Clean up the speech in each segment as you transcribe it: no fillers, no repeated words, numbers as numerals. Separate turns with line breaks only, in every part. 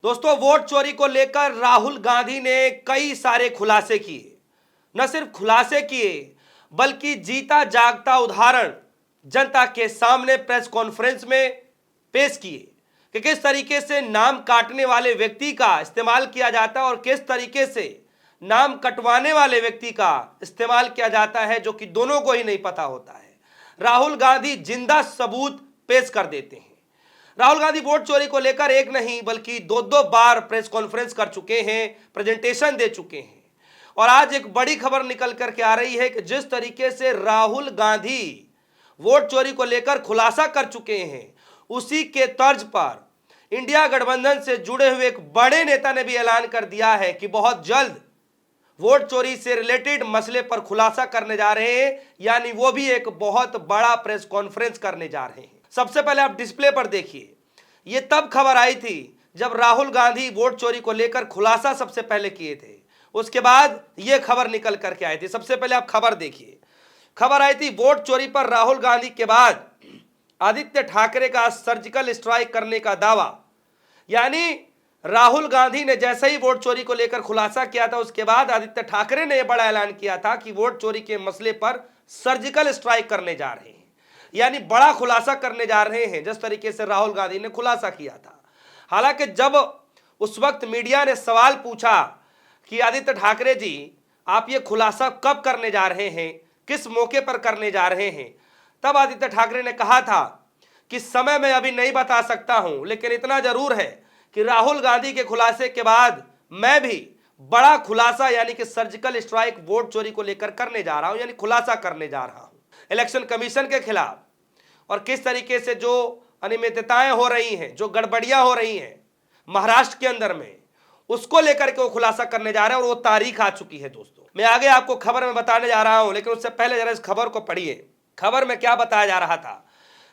दोस्तों, वोट चोरी को लेकर राहुल गांधी ने कई सारे खुलासे किए। न सिर्फ खुलासे किए बल्कि जीता जागता उदाहरण जनता के सामने प्रेस कॉन्फ्रेंस में पेश किए कि किस तरीके से नाम काटने वाले व्यक्ति का इस्तेमाल किया जाता है और किस तरीके से नाम कटवाने वाले व्यक्ति का इस्तेमाल किया जाता है, जो कि दोनों को ही नहीं पता होता है। राहुल गांधी जिंदा सबूत पेश कर देते हैं। राहुल गांधी वोट चोरी को लेकर एक नहीं बल्कि दो दो बार प्रेस कॉन्फ्रेंस कर चुके हैं, प्रेजेंटेशन दे चुके हैं। और आज एक बड़ी खबर निकल करके आ रही है कि जिस तरीके से राहुल गांधी वोट चोरी को लेकर खुलासा कर चुके हैं, उसी के तर्ज पर इंडिया गठबंधन से जुड़े हुए एक बड़े नेता ने भी ऐलान कर दिया है कि बहुत जल्द वोट चोरी से रिलेटेड मसले पर खुलासा करने जा रहे हैं, यानी वो भी एक बहुत बड़ा प्रेस कॉन्फ्रेंस करने जा रहे हैं। सबसे पहले आप डिस्प्ले पर देखिए, ये तब खबर आई थी जब राहुल गांधी वोट चोरी को लेकर खुलासा सबसे पहले किए थे। उसके बाद ये खबर निकल करके आई थी। सबसे पहले आप खबर देखिए। खबर आई थी वोट चोरी पर राहुल गांधी के बाद आदित्य ठाकरे का सर्जिकल स्ट्राइक करने का दावा। यानी राहुल गांधी ने जैसे ही वोट चोरी को लेकर खुलासा किया था, उसके बाद आदित्य ठाकरे ने यह बड़ा ऐलान किया था कि वोट चोरी के मसले पर सर्जिकल स्ट्राइक करने जा रहे हैं, यानी बड़ा खुलासा करने जा रहे हैं, जिस तरीके से राहुल गांधी ने खुलासा किया था। हालांकि जब उस वक्त मीडिया ने सवाल पूछा कि आदित्य ठाकरे जी, आप ये खुलासा कब करने जा रहे हैं, किस मौके पर करने जा रहे हैं, तब आदित्य ठाकरे ने कहा था कि समय मैं अभी नहीं बता सकता हूं, लेकिन इतना जरूर है कि राहुल गांधी के खुलासे के बाद मैं भी बड़ा खुलासा यानी कि सर्जिकल स्ट्राइक वोट चोरी को लेकर करने जा रहा हूं, यानी खुलासा करने जा रहा हूं इलेक्शन कमीशन के खिलाफ। और किस तरीके से जो अनियमितताएं हो रही हैं, जो गड़बड़ियां हो रही हैं महाराष्ट्र के अंदर में, उसको लेकर के वो खुलासा करने जा रहे हैं और वो तारीख आ चुकी है। दोस्तों, मैं आगे आपको खबर में बताने जा रहा हूं, लेकिन उससे पहले जरा इस खबर को पढ़िए। खबर में क्या बताया जा रहा था?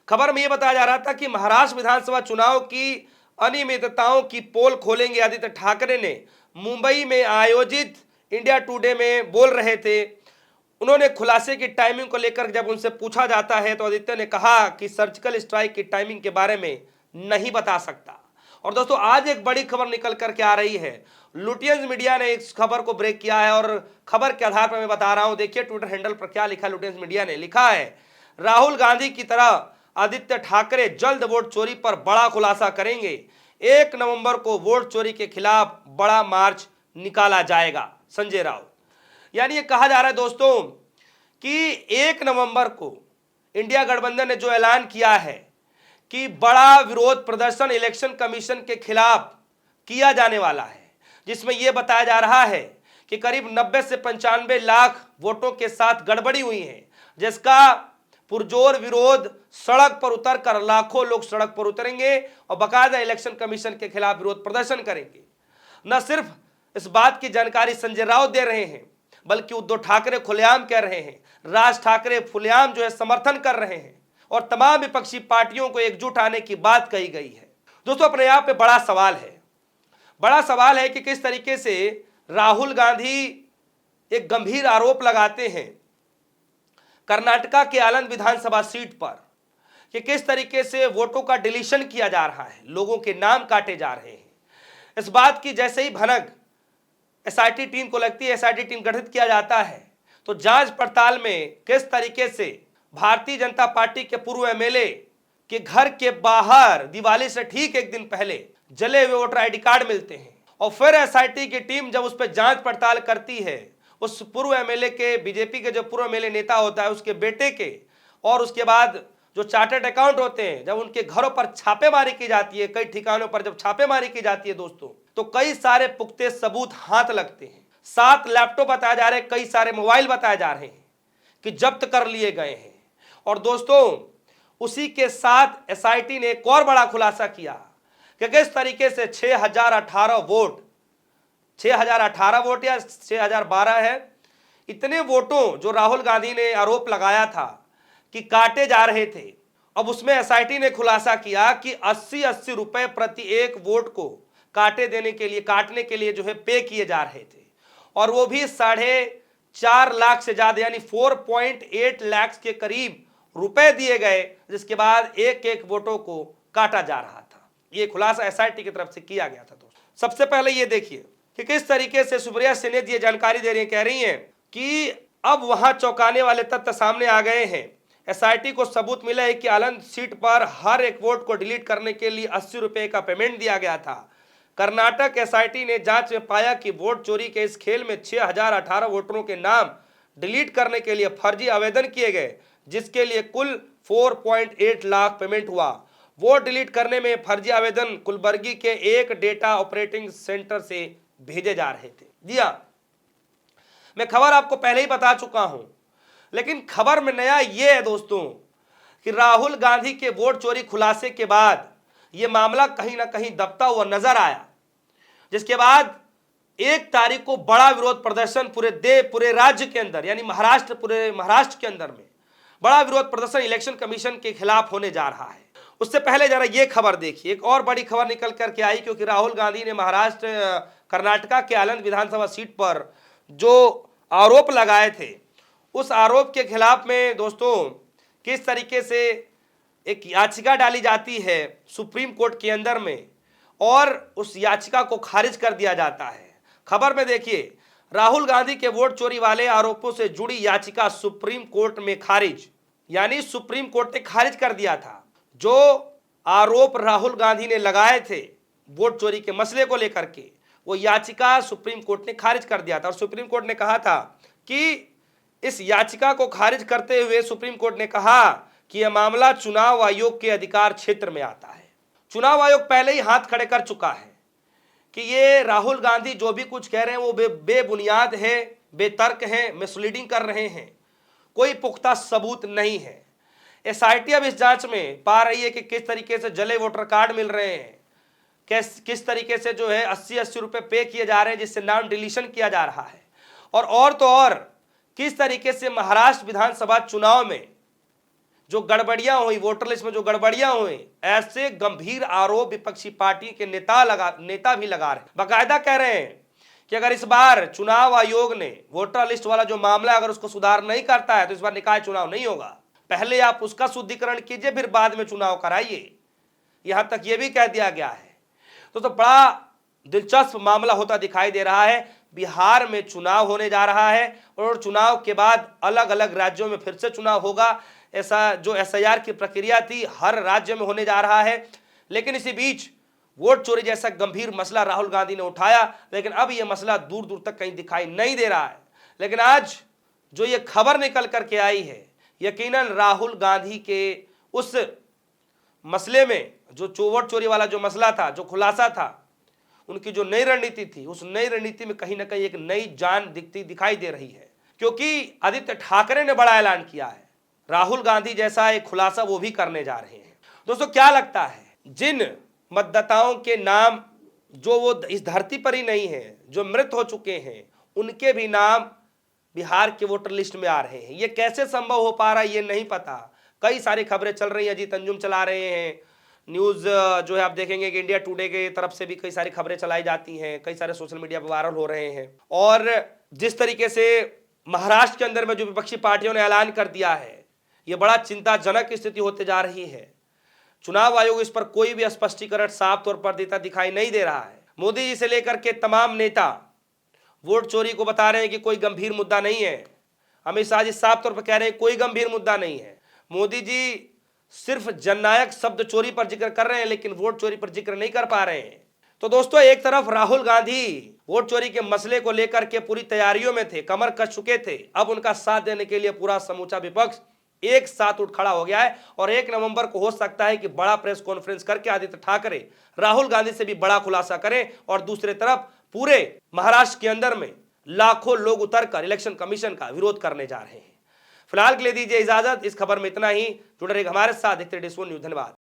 खबर में यह बताया जा रहा था कि महाराष्ट्र विधानसभा चुनाव की अनियमितताओं की पोल खोलेंगे आदित्य ठाकरे ने मुंबई में आयोजित इंडिया टुडे में बोल रहे थे। उन्होंने खुलासे की टाइमिंग को लेकर जब उनसे पूछा जाता है तो आदित्य ने कहा कि सर्जिकल स्ट्राइक की टाइमिंग के बारे में नहीं बता सकता। और दोस्तों, आज एक बड़ी खबर निकल करके आ रही है। लुटियंस मीडिया ने इस खबर को ब्रेक किया है और खबर के आधार पर मैं बता रहा हूं। देखिए ट्विटर हैंडल पर क्या लिखा लुटियंस मीडिया ने। लिखा है, राहुल गांधी की तरह आदित्य ठाकरे जल्द वोट चोरी पर बड़ा खुलासा करेंगे। 1 नवंबर को वोट चोरी के खिलाफ बड़ा मार्च निकाला जाएगा। संजय राउत। यानी ये कहा जा रहा है दोस्तों कि 1 नवंबर को इंडिया गठबंधन ने जो ऐलान किया है कि बड़ा विरोध प्रदर्शन इलेक्शन कमीशन के खिलाफ किया जाने वाला है, जिसमें यह बताया जा रहा है कि करीब 90 से 95 लाख वोटों के साथ गड़बड़ी हुई है, जिसका पुरजोर विरोध सड़क पर उतरकर लाखों लोग सड़क पर उतरेंगे और बाकायदा इलेक्शन कमीशन के खिलाफ विरोध प्रदर्शन करेंगे। न सिर्फ इस बात की जानकारी संजय राउत दे रहे हैं, बल्कि उद्धव ठाकरे खुलेआम कह रहे हैं, राज ठाकरे खुलेआम जो है समर्थन कर रहे हैं और तमाम विपक्षी पार्टियों को एकजुट आने की बात कही गई है। दोस्तों, अपने यहाँ पे बड़ा सवाल है। बड़ा सवाल है कि किस तरीके से राहुल गांधी एक गंभीर आरोप लगाते हैं कर्नाटका के आनंद विधानसभा सीट पर कि किस तरीके से वोटों का डिलीशन किया जा रहा है, लोगों के नाम काटे जा रहे हैं। इस बात की जैसे ही भनक एसआईटी टीम को लगती है, एसआईटी टीम गठित किया जाता है, तो जांच पड़ताल में किस तरीके से भारतीय जनता पार्टी के पूर्व एमएलए के घर के बाहर दिवाली से ठीक एक दिन पहले जले हुए वोटर आईडी कार्ड मिलते हैं। और फिर एसआईटी की टीम जब उस पर जांच पड़ताल करती है, उस पूर्व एमएलए के, बीजेपी के जो पूर्व एमएलए नेता होता है उसके बेटे के, और उसके बाद जो चार्टर्ड अकाउंट होते हैं, जब उनके घरों पर छापेमारी की जाती है, कई ठिकानों पर जब छापेमारी की जाती है दोस्तों, तो कई सारे पुख्ते सबूत हाथ लगते हैं। 7 लैपटॉप बताए जा रहे हैं, कई सारे मोबाइल बताए जा रहे हैं कि जब्त कर लिए गए हैं। और दोस्तों, उसी के साथ एसआईटी ने एक और बड़ा खुलासा किया कि किस तरीके से 6018 वोट, 6018 वोट या 6012 है, इतने वोटों जो राहुल गांधी ने आरोप लगाया था कि काटे जा रहे थे, अब उसमें एसआईटी ने खुलासा किया कि 80-80 रुपए प्रति एक वोट को काटने के लिए जो है पे किए जा रहे थे, और वो भी 4.5 लाख से ज्यादा यानी 4.8 लाख के करीब रुपए दिए गए, जिसके बाद एक एक वोटों को काटा जा रहा था। ये खुलासा एसआईटी की तरफ से किया गया था दोस्तों। सबसे पहले ये देखिए कि किस तरीके से सुप्रिया सेन ये जानकारी दे रही है, कह रही हैं कि अब वहां चौंकाने वाले तथ्य सामने आ गए हैं। एसआईटी को सबूत मिला है कि आनंद सीट पर हर एक वोट को डिलीट करने के लिए 80 रुपए का पेमेंट दिया गया था। कर्नाटक एसआईटी ने जांच में पाया कि वोट चोरी के इस खेल में 6018 वोटरों के नाम डिलीट करने के लिए फर्जी आवेदन किए गए, जिसके लिए कुल 4.8 लाख पेमेंट हुआ। वोट डिलीट करने में फर्जी आवेदन कुलबर्गी के एक डेटा ऑपरेटिंग सेंटर से भेजे जा रहे थे। जी हाँ, मैं खबर आपको पहले ही बता चुका हूं, लेकिन खबर में नया यह है दोस्तों कि राहुल गांधी के वोट चोरी खुलासे के बाद यह मामला कहीं ना कहीं दबता हुआ नजर आया, जिसके बाद 1 तारीख को बड़ा विरोध प्रदर्शन पूरे राज्य के अंदर, यानी पूरे महाराष्ट्र के अंदर में बड़ा विरोध प्रदर्शन इलेक्शन कमीशन के खिलाफ होने जा रहा है। उससे पहले जरा ये खबर देखिए, एक और बड़ी खबर निकल करके आई, क्योंकि राहुल गांधी ने कर्नाटका के आनंद विधानसभा सीट पर जो आरोप लगाए थे, उस आरोप के खिलाफ में दोस्तों किस तरीके से एक याचिका डाली जाती है सुप्रीम कोर्ट के अंदर में, और उस याचिका को खारिज कर दिया जाता है। खबर में देखिए, राहुल गांधी के वोट चोरी वाले आरोपों से जुड़ी याचिका सुप्रीम कोर्ट में खारिज, यानी सुप्रीम कोर्ट ने खारिज कर दिया था। जो आरोप राहुल गांधी ने लगाए थे वोट चोरी के मसले को लेकर के, वो याचिका सुप्रीम कोर्ट ने खारिज कर दिया था। और सुप्रीम कोर्ट ने कहा था कि इस याचिका को खारिज करते हुए सुप्रीम कोर्ट ने कहा कि यह मामला चुनाव आयोग के अधिकार क्षेत्र में आता है। चुनाव आयोग पहले ही हाथ खड़े कर चुका है कि ये राहुल गांधी जो भी कुछ कह रहे हैं वो बेबुनियाद है, बेतर्क है, मिसलीडिंग कर रहे हैं, कोई पुख्ता सबूत नहीं है। एसआईटी अब इस जांच में पा रही है कि किस तरीके से जले वोटर कार्ड मिल रहे हैं, किस तरीके से जो है 80-80 रुपए पे किए जा रहे हैं, जिससे नाम डिलीशन किया जा रहा है, और तो और किस तरीके से महाराष्ट्र विधानसभा चुनाव में जो गड़बड़ियां हुई, वोटर लिस्ट में जो गड़बड़ियां हुई, ऐसे गंभीर आरोप विपक्षी पार्टी के नेता भी लगा रहे हैं। बाकायदा कह रहे हैं कि अगर इस बार चुनाव आयोग ने वोटर लिस्ट वाला जो मामला अगर उसको सुधार नहीं करता है तो इस बार निकाय चुनाव नहीं होगा। पहले आप उसका शुद्धिकरण कीजिए, फिर बाद में चुनाव कराइए। यहां तक यह भी कह दिया गया है। तो बड़ा दिलचस्प मामला होता दिखाई दे रहा है। बिहार में चुनाव होने जा रहा है और चुनाव के बाद अलग अलग राज्यों में फिर से चुनाव होगा। ऐसा जो एसआईआर की प्रक्रिया थी हर राज्य में होने जा रहा है। लेकिन इसी बीच वोट चोरी जैसा गंभीर मसला राहुल गांधी ने उठाया, लेकिन अब यह मसला दूर दूर तक कहीं दिखाई नहीं दे रहा है। लेकिन आज जो ये खबर निकल करके आई है, यकीनन राहुल गांधी के उस मसले में जो वोट चोरी वाला जो मसला था, जो खुलासा था, उनकी जो नई रणनीति थी, उस नई रणनीति में कहीं ना कहीं एक नई जान दिखाई दे रही है। क्योंकि आदित्य ठाकरे ने बड़ा ऐलान किया है, राहुल गांधी जैसा एक खुलासा वो भी करने जा रहे हैं। दोस्तों क्या लगता है, जिन मतदाताओं के नाम जो वो इस धरती पर ही नहीं है, जो मृत हो चुके हैं, उनके भी नाम बिहार के वोटर लिस्ट में आ रहे हैं। ये कैसे संभव हो पा रहा है ये नहीं पता। कई सारी खबरें चल रही हैं, अजीत अंजुम चला रहे हैं, न्यूज़ जो है आप देखेंगे कि इंडिया टुडे के तरफ से भी कई सारी खबरें चलाई जाती हैं, कई सारे सोशल मीडिया पर वायरल हो रहे हैं। और जिस तरीके से महाराष्ट्र के अंदर में जो विपक्षी पार्टियों ने ऐलान कर दिया है, ये बड़ा चिंताजनक स्थिति होते जा रही है। चुनाव आयोग इस पर कोई भी स्पष्टीकरण साफ तौर पर देता दिखाई नहीं दे रहा है। मोदी जी से लेकर के तमाम नेता वोट चोरी को बता रहे हैं कि कोई गंभीर मुद्दा नहीं है। अमित शाह जी साफ तौर पर कह रहे हैं कोई गंभीर मुद्दा नहीं है। मोदी जी सिर्फ जननायक शब्द चोरी पर जिक्र कर रहे हैं, लेकिन वोट चोरी पर जिक्र नहीं कर पा रहे हैं। तो दोस्तों एक तरफ राहुल गांधी वोट चोरी के मसले को लेकर के पूरी तैयारियों में थे, कमर कस चुके थे। अब उनका साथ देने के लिए पूरा समूचा विपक्ष एक साथ उठ खड़ा हो गया है और 1 नवंबर को हो सकता है कि बड़ा प्रेस कॉन्फ्रेंस करके आदित्य ठाकरे राहुल गांधी से भी बड़ा खुलासा करें। और दूसरी तरफ पूरे महाराष्ट्र के अंदर में लाखों लोग उतरकर इलेक्शन कमीशन का विरोध करने जा रहे हैं। फिलहाल के लिए दीजिए इजाजत। इस खबर में इतना ही। जुड़े रहिए हमारे साथ, देखते रहिए DS1 न्यूज़। धन्यवाद।